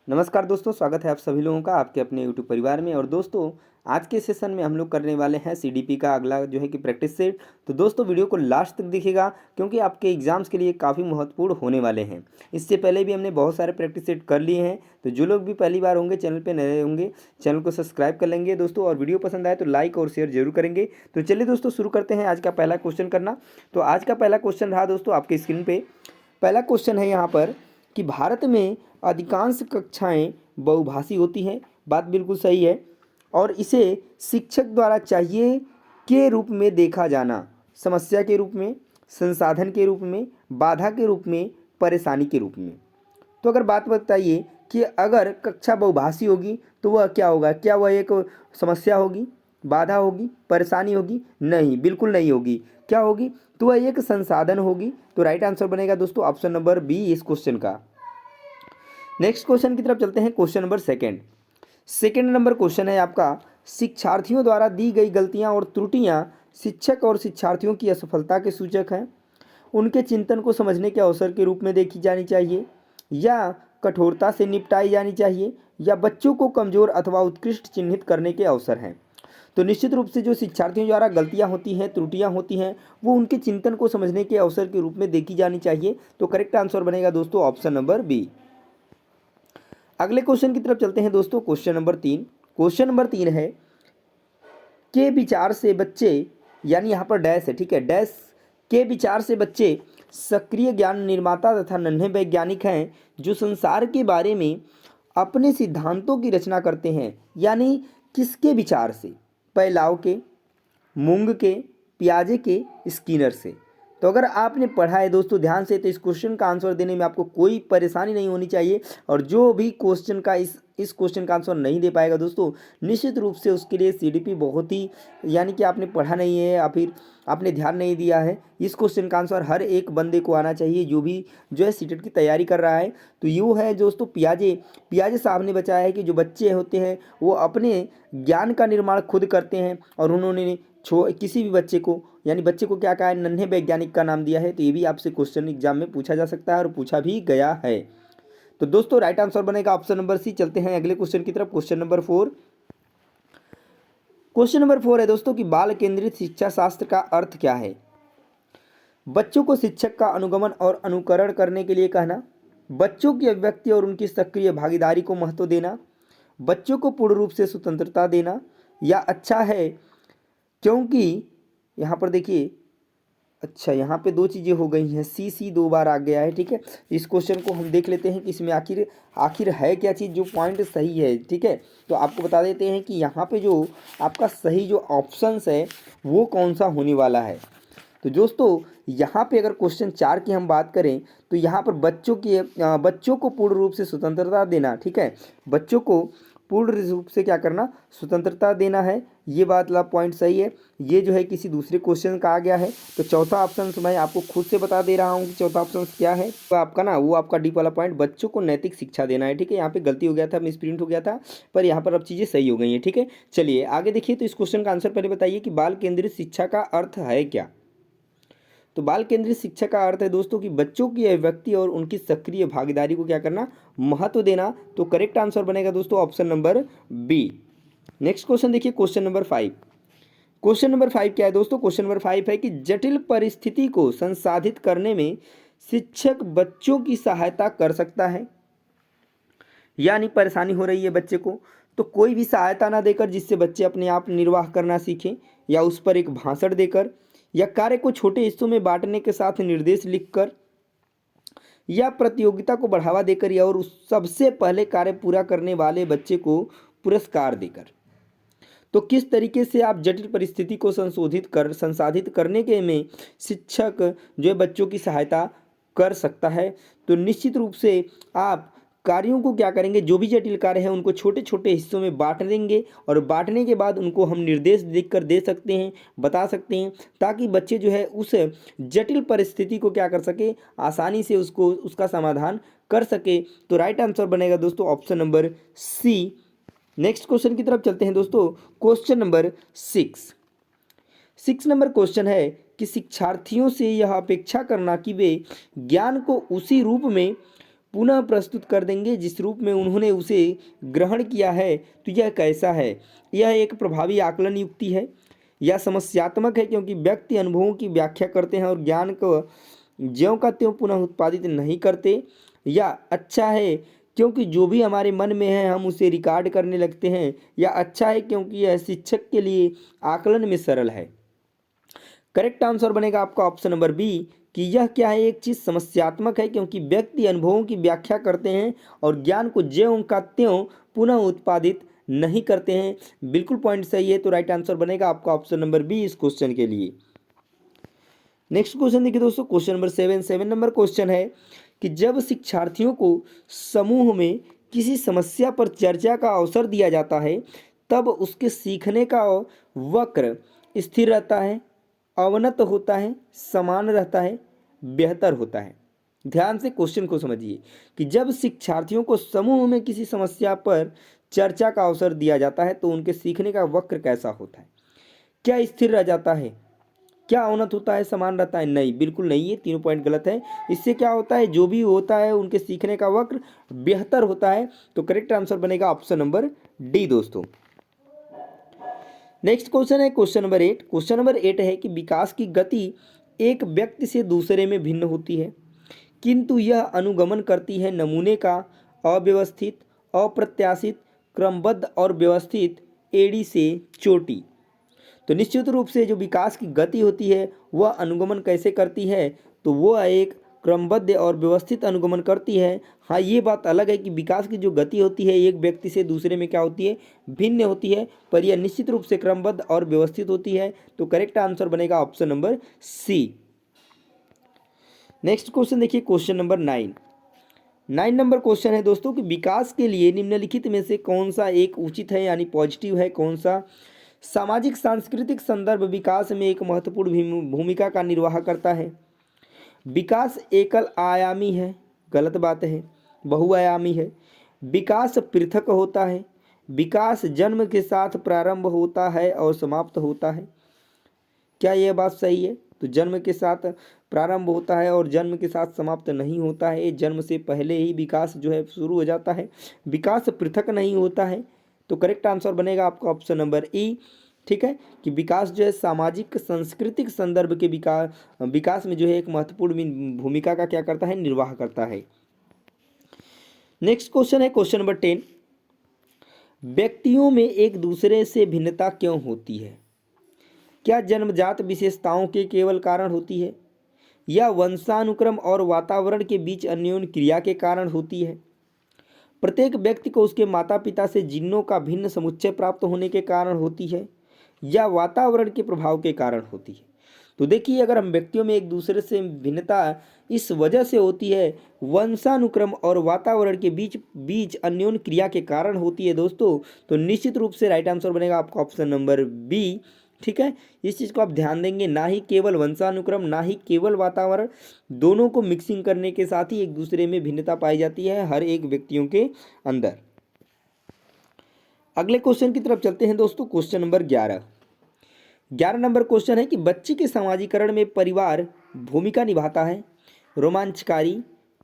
नमस्कार दोस्तों, स्वागत है आप सभी लोगों का आपके अपने यूट्यूब परिवार में। और दोस्तों, आज के सेशन में हम लोग करने वाले हैं सीडीपी का अगला जो है कि प्रैक्टिस सेट। तो दोस्तों, वीडियो को लास्ट तक देखिएगा क्योंकि आपके एग्जाम्स के लिए काफ़ी महत्वपूर्ण होने वाले हैं। इससे पहले भी हमने बहुत सारे प्रैक्टिस सेट कर लिए हैं, तो जो लोग भी पहली बार होंगे, चैनल पर नए होंगे, चैनल को सब्सक्राइब कर लेंगे दोस्तों। और वीडियो पसंद आए तो लाइक और शेयर जरूर करेंगे। तो चलिए दोस्तों, शुरू करते हैं आज का पहला क्वेश्चन करना। तो आज का पहला क्वेश्चन रहा दोस्तों आपकी स्क्रीन पर। पहला क्वेश्चन है यहाँ पर कि भारत में अधिकांश कक्षाएं बहुभाषी होती हैं। बात बिल्कुल सही है। और इसे शिक्षक द्वारा चाहिए के रूप में देखा जाना, समस्या के रूप में, संसाधन के रूप में, बाधा के रूप में, परेशानी के रूप में। तो अगर बात बताइए कि अगर कक्षा बहुभाषी होगी तो वह क्या होगा? क्या वह एक समस्या होगी, बाधा होगी, परेशानी होगी? नहीं, बिल्कुल नहीं होगी। क्या होगी? तो वह एक संसाधन होगी। तो राइट आंसर बनेगा दोस्तों ऑप्शन नंबर बी इस क्वेश्चन का। नेक्स्ट क्वेश्चन की तरफ चलते हैं। Question number second number question है आपका, शिक्षार्थियों द्वारा दी गई गलतियां और त्रुटियां शिक्षक और शिक्षार्थियों की असफलता के सूचक हैं। उनके चिंतन को समझने के अवसर के रूप में देखी जानी चाहिए, या कठोरता से निपटाई जानी चाहिए, या बच्चों को कमजोर अथवा उत्कृष्ट चिन्हित करने के अवसर हैं। तो निश्चित रूप से जो शिक्षार्थियों द्वारा गलतियां होती हैं, त्रुटियां होती हैं, वो उनके चिंतन को समझने के अवसर के रूप में देखी जानी चाहिए। तो करेक्ट आंसर बनेगा दोस्तों ऑप्शन नंबर बी। अगले क्वेश्चन की तरफ चलते हैं दोस्तों। क्वेश्चन नंबर तीन है, के विचार से बच्चे, यानी यहाँ पर डैश है, ठीक है, डैश के विचार से बच्चे सक्रिय ज्ञान निर्माता तथा नन्हे वैज्ञानिक हैं जो संसार के बारे में अपने सिद्धांतों की रचना करते हैं। यानी किसके विचार से? पैलाव के, मुंग के, पियाजे के, स्किनर से। तो अगर आपने पढ़ा है दोस्तों ध्यान से, तो इस क्वेश्चन का आंसर देने में आपको कोई परेशानी नहीं होनी चाहिए। और जो भी क्वेश्चन का इस क्वेश्चन का आंसर नहीं दे पाएगा दोस्तों, निश्चित रूप से उसके लिए सीडीपी बहुत ही, यानी कि आपने पढ़ा नहीं है या फिर आपने ध्यान नहीं दिया है। इस क्वेश्चन का आंसर हर एक बंदे को आना चाहिए जो है सीटेट की तैयारी कर रहा है। तो यूँ है दोस्तों, पियाजे साहब ने बताया है कि जो बच्चे होते हैं वो अपने ज्ञान का निर्माण खुद करते हैं। और उन्होंने किसी भी बच्चे को, यानी बच्चे को क्या कहा है? नन्हे वैज्ञानिक का नाम दिया है। तो ये भी आपसे क्वेश्चन एग्जाम में पूछा जा सकता है और पूछा भी गया है। तो दोस्तों राइट आंसर बनेगा ऑप्शन नंबर सी। चलते हैं अगले क्वेश्चन की तरफ। क्वेश्चन नंबर फोर है दोस्तों कि बाल केंद्रित शिक्षा शास्त्र का अर्थ क्या है? बच्चों को शिक्षक का अनुगमन और अनुकरण करने के लिए कहना, बच्चों की अभिव्यक्ति और उनकी सक्रिय भागीदारी को महत्व देना, बच्चों को पूर्ण रूप से स्वतंत्रता देना, या अच्छा है क्योंकि यहाँ पर देखिए, अच्छा यहाँ पे दो चीज़ें हो गई हैं, सी दो बार आ गया है, ठीक है। इस क्वेश्चन को हम देख लेते हैं कि इसमें आखिर है क्या चीज़, जो पॉइंट सही है, ठीक है। तो आपको बता देते हैं कि यहाँ पे जो आपका सही जो ऑप्शंस है वो कौन सा होने वाला है। तो दोस्तों यहाँ पे अगर क्वेश्चन 4 की हम बात करें तो यहाँ पर बच्चों को पूर्ण रूप से स्वतंत्रता देना, ठीक है, बच्चों को पूर्ण रूप से क्या करना? स्वतंत्रता देना है। ये बात वाला पॉइंट सही है। ये जो है किसी दूसरे क्वेश्चन का आ गया है। तो चौथा ऑप्शन मैं आपको खुद से बता दे रहा हूँ कि चौथा ऑप्शन क्या है। तो आपका ना वो आपका डी वाला पॉइंट, बच्चों को नैतिक शिक्षा देना है, ठीक है। यहाँ पे गलती हो गया था, मिसप्रिंट हो गया था, पर यहाँ पर अब चीज़ें सही हो गई हैं, ठीक है। चलिए आगे देखिए। तो इस क्वेश्चन का आंसर पहले बताइए कि बाल केंद्रित शिक्षा का अर्थ है क्या? तो बाल केंद्रित शिक्षा का अर्थ है दोस्तों कि बच्चों की अभिव्यक्ति और उनकी सक्रिय भागीदारी को क्या करना? महत्व देना। तो करेक्ट आंसर बनेगा दोस्तों option number B. Next question देखिए, क्वेश्चन नंबर 5। क्वेश्चन नंबर 5 क्या है दोस्तों? क्वेश्चन नंबर 5 है कि जटिल परिस्थिति को संसाधित करने में शिक्षक बच्चों की सहायता कर सकता है। यानी परेशानी हो रही है बच्चे को, तो कोई भी सहायता ना देकर जिससे बच्चे अपने आप निर्वाह करना सीखें, या उस पर एक भाषण देकर, या कार्य को छोटे हिस्सों में बांटने के साथ निर्देश लिखकर, या प्रतियोगिता को बढ़ावा देकर, या और सबसे पहले कार्य पूरा करने वाले बच्चे को पुरस्कार देकर। तो किस तरीके से आप जटिल परिस्थिति को संसाधित करने के में शिक्षक जो है बच्चों की सहायता कर सकता है? तो निश्चित रूप से आप कार्यों को क्या करेंगे? जो भी जटिल कार्य है उनको छोटे छोटे हिस्सों में बांट देंगे, और बांटने के बाद उनको हम निर्देश देकर दे सकते हैं, बता सकते हैं, ताकि बच्चे जो है उस जटिल परिस्थिति को क्या कर सके? आसानी से उसका समाधान कर सके। तो राइट आंसर बनेगा दोस्तों option number C. Next question की तरफ चलते हैं दोस्तों। क्वेश्चन नंबर 6 नंबर क्वेश्चन है कि शिक्षार्थियों से यह अपेक्षा करना कि वे ज्ञान को उसी रूप में पुनः प्रस्तुत कर देंगे जिस रूप में उन्होंने उसे ग्रहण किया है। तो यह कैसा है? यह एक प्रभावी आकलन युक्ति है या समस्यात्मक है, क्योंकि व्यक्ति अनुभवों की व्याख्या करते हैं और ज्ञान को ज्यों का त्यों पुनः उत्पादित नहीं करते, या अच्छा है क्योंकि जो भी हमारे मन में है हम उसे रिकॉर्ड करने लगते हैं, या अच्छा है क्योंकि यह शिक्षक के लिए आकलन में सरल है। करेक्ट आंसर बनेगा आपका ऑप्शन नंबर बी कि यह क्या है, एक चीज़ समस्यात्मक है क्योंकि व्यक्ति अनुभवों की व्याख्या करते हैं और ज्ञान को ज्यों का त्यों पुनः उत्पादित नहीं करते हैं। बिल्कुल पॉइंट सही है, तो राइट आंसर बनेगा आपका ऑप्शन नंबर बी इस क्वेश्चन के लिए। नेक्स्ट क्वेश्चन देखिए दोस्तों, क्वेश्चन नंबर 7 नंबर क्वेश्चन है कि जब शिक्षार्थियों को समूह में किसी समस्या पर चर्चा का अवसर दिया जाता है तब उसके सीखने का वक्र स्थिर रहता है, अवनत होता है, समान रहता है, बेहतर होता है। ध्यान से क्वेश्चन को समझिए कि जब शिक्षार्थियों को समूह में किसी समस्या पर चर्चा का अवसर दिया जाता है तो उनके सीखने का वक्र कैसा होता है? क्या स्थिर रह जाता है? क्या अवनत होता है, समान रहता है? नहीं, बिल्कुल नहीं, ये तीनों पॉइंट गलत है। इससे क्या होता है, जो भी होता है उनके सीखने का वक्र बेहतर होता है। तो करेक्ट आंसर बनेगा ऑप्शन नंबर डी दोस्तों। नेक्स्ट क्वेश्चन है क्वेश्चन नंबर 8। क्वेश्चन नंबर 8 है कि विकास की गति एक व्यक्ति से दूसरे में भिन्न होती है, किंतु यह अनुगमन करती है नमूने का अव्यवस्थित, अप्रत्याशित, क्रमबद्ध और व्यवस्थित एड़ी से चोटी। तो निश्चित रूप से जो विकास की गति होती है वह अनुगमन कैसे करती है? तो वह एक क्रमबद्ध और व्यवस्थित अनुगमन करती है। हाँ, ये बात अलग है कि विकास की जो गति होती है एक व्यक्ति से दूसरे में क्या होती है, भिन्न होती है, पर यह निश्चित रूप से क्रमबद्ध और व्यवस्थित होती है। तो करेक्ट आंसर बनेगा option number C. Next question देखिए क्वेश्चन नंबर 9 नंबर क्वेश्चन है दोस्तों कि विकास के लिए निम्नलिखित में से कौन सा एक उचित है यानी पॉजिटिव है, कौन सा? सामाजिक सांस्कृतिक संदर्भ विकास में एक महत्वपूर्ण भूमिका का निर्वाह करता है। विकास एकल आयामी है, गलत बात है, बहुआयामी है। विकास पृथक होता है। विकास जन्म के साथ प्रारंभ होता है और समाप्त होता है। क्या यह बात सही है? तो जन्म के साथ प्रारंभ होता है और जन्म के साथ समाप्त नहीं होता है। जन्म से पहले ही विकास जो है शुरू हो जाता है। विकास पृथक नहीं होता है। तो करेक्ट आंसर बनेगा आपका ऑप्शन नंबर ई। ठीक है, कि विकास जो है सामाजिक सांस्कृतिक संदर्भ के विकास में जो है एक महत्वपूर्ण भूमिका का क्या करता है, निर्वाह करता है। नेक्स्ट क्वेश्चन है क्वेश्चन नंबर 10। व्यक्तियों में एक दूसरे से भिन्नता क्यों होती है? क्या जन्मजात विशेषताओं के केवल कारण होती है या वंशानुक्रम और वातावरण के बीच अन्योन्य क्रिया के कारण होती है? प्रत्येक व्यक्ति को उसके माता पिता से जीनों का भिन्न समुच्चय प्राप्त होने के कारण होती है या वातावरण के प्रभाव के कारण होती है? तो देखिए, अगर हम व्यक्तियों में एक दूसरे से भिन्नता इस वजह से होती है, वंशानुक्रम और वातावरण के बीच अन्योन्य क्रिया के कारण होती है दोस्तों, तो निश्चित रूप से राइट आंसर बनेगा आपका ऑप्शन नंबर बी। ठीक है, इस चीज़ को आप ध्यान देंगे, ना ही केवल वंशानुक्रम ना ही केवल वातावरण, दोनों को मिक्सिंग करने के साथ ही एक दूसरे में भिन्नता पाई जाती है हर एक व्यक्तियों के अंदर। अगले क्वेश्चन की तरफ चलते हैं दोस्तों, क्वेश्चन नंबर 11 नंबर क्वेश्चन है कि बच्चे के समाजीकरण में परिवार भूमिका निभाता है। रोमांचकारी,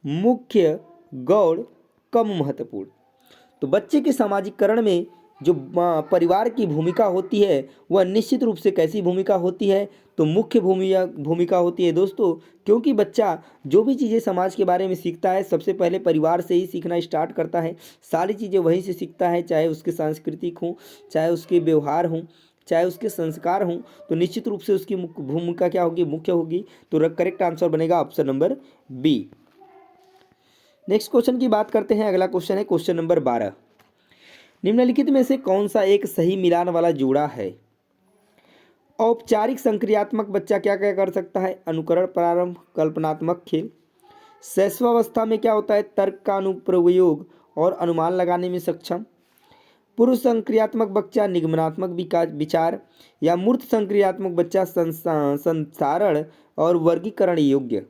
मुख्य, गौड़, कम महत्वपूर्ण। तो बच्चे के समाजीकरण में जो परिवार की भूमिका होती है वह निश्चित रूप से कैसी भूमिका होती है? तो मुख्य भूमिका होती है दोस्तों, क्योंकि बच्चा जो भी चीज़ें समाज के बारे में सीखता है सबसे पहले परिवार से ही सीखना स्टार्ट करता है। सारी चीज़ें वहीं से सीखता है, चाहे उसके सांस्कृतिक हों, चाहे उसके व्यवहार हों, चाहे उसके संस्कार हों। तो निश्चित रूप से उसकी भूमिका क्या होगी, मुख्य होगी। तो करेक्ट आंसर बनेगा option number B. Next question की बात करते हैं। अगला क्वेश्चन है क्वेश्चन नंबर 12। निम्नलिखित में से कौन सा एक सही मिलान वाला जोड़ा है? औपचारिक संक्रियात्मक बच्चा क्या क्या कर सकता है? अनुकरण, प्रारंभ, कल्पनात्मक खेल। शैशवावस्था में क्या होता है? तर्क का अनुप्रयोग और अनुमान लगाने में सक्षम। पूर्व संक्रियात्मक बच्चा निगमनात्मक विचार, या मूर्त संक्रियात्मक बच्चा संसारण और वर्गीकरण योग्य।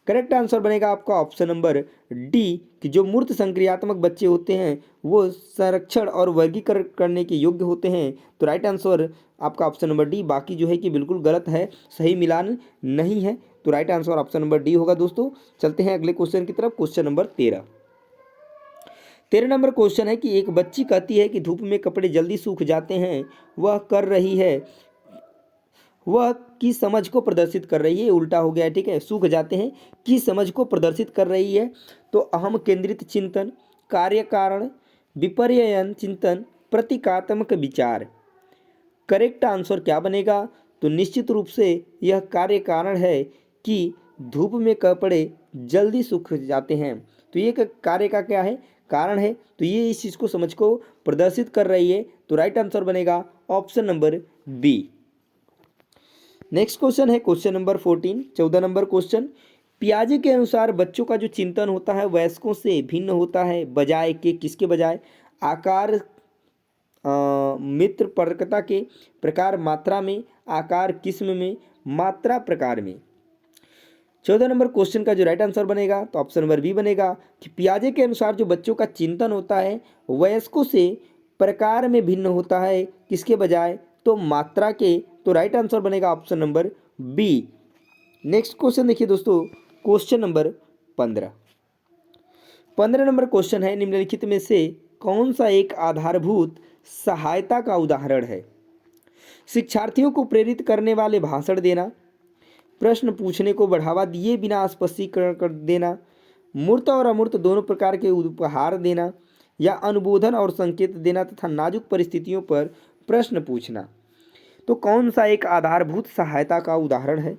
करेक्ट आंसर बनेगा आपका ऑप्शन नंबर डी कि जो मूर्त संक्रियात्मक बच्चे होते हैं वो संरक्षण और वर्गीकरण करने के योग्य होते हैं। तो राइट आंसर आपका ऑप्शन नंबर डी। बाकी जो है कि बिल्कुल गलत है, सही मिलान नहीं है। तो right answer option number D होगा। दोस्तों चलते हैं अगले क्वेश्चन की तरफ। क्वेश्चन नंबर 13 नंबर क्वेश्चन है कि एक बच्ची कहती है कि धूप में कपड़े जल्दी सूख जाते हैं। वह की समझ को प्रदर्शित कर रही है। उल्टा हो गया है, ठीक है, सूख जाते हैं की समझ को प्रदर्शित कर रही है। तो अहम केंद्रित चिंतन, कार्य कारण, विपर्ययन चिंतन, प्रतीकात्मक विचार। करेक्ट आंसर क्या बनेगा? तो निश्चित रूप से यह कार्य कारण है कि धूप में कपड़े जल्दी सूख जाते हैं। तो ये कार्य का क्या है? कारण है। तो ये इस चीज़ को समझ को प्रदर्शित कर रही है। तो राइट आंसर बनेगा option number B. Next question है क्वेश्चन नंबर 14 नंबर क्वेश्चन। पियाजे के अनुसार बच्चों का जो चिंतन होता है वयस्कों से भिन्न होता है, बजाय के किसके बजाय? आकार, मित्र परकता के, प्रकार मात्रा में, आकार किस्म में, मात्रा प्रकार में। 14 नंबर क्वेश्चन का जो राइट आंसर बनेगा तो ऑप्शन नंबर बी बनेगा कि पियाजे के अनुसार जो बच्चों का चिंतन होता है वयस्कों से प्रकार में भिन्न होता है, किसके बजाय? तो मात्रा के। तो राइट आंसर बनेगा option number B. Next question देखिए दोस्तों, क्वेश्चन नंबर 15 नंबर क्वेश्चन है, निम्नलिखित में से कौन सा एक आधारभूत सहायता का उदाहरण है? शिक्षार्थियों को प्रेरित करने वाले भाषण देना, प्रश्न पूछने को बढ़ावा दिए बिना स्पष्टीकरण कर देना, मूर्त और अमूर्त दोनों प्रकार के उपहार देना, या अनुबोधन और संकेत देना तथा नाजुक परिस्थितियों पर प्रश्न पूछना। तो कौन सा एक आधारभूत सहायता का उदाहरण है?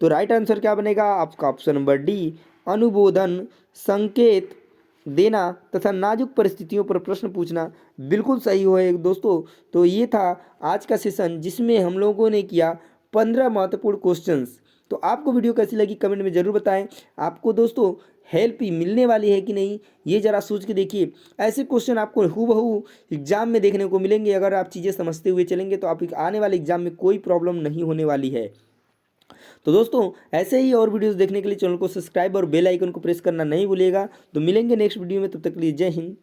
तो राइट आंसर क्या बनेगा आपका? ऑप्शन नंबर डी, अनुबोधन, संकेत देना तथा नाजुक परिस्थितियों पर प्रश्न पूछना। बिल्कुल सही हो दोस्तों। तो ये था आज का सेशन जिसमें हम लोगों ने किया 15 महत्वपूर्ण क्वेश्चंस। तो आपको वीडियो कैसी लगी कमेंट में ज़रूर बताएं। आपको दोस्तों हेल्प मिलने वाली है कि नहीं ये ज़रा सोच के देखिए। ऐसे क्वेश्चन आपको हूबहू एग्जाम में देखने को मिलेंगे। अगर आप चीज़ें समझते हुए चलेंगे तो आप आने वाले एग्जाम में कोई प्रॉब्लम नहीं होने वाली है। तो दोस्तों ऐसे ही और वीडियोस देखने के लिए चैनल को सब्सक्राइब और बेल आइकन को प्रेस करना नहीं भूलिएगा। तो मिलेंगे नेक्स्ट वीडियो में, तब तक के लिए जय हिंद।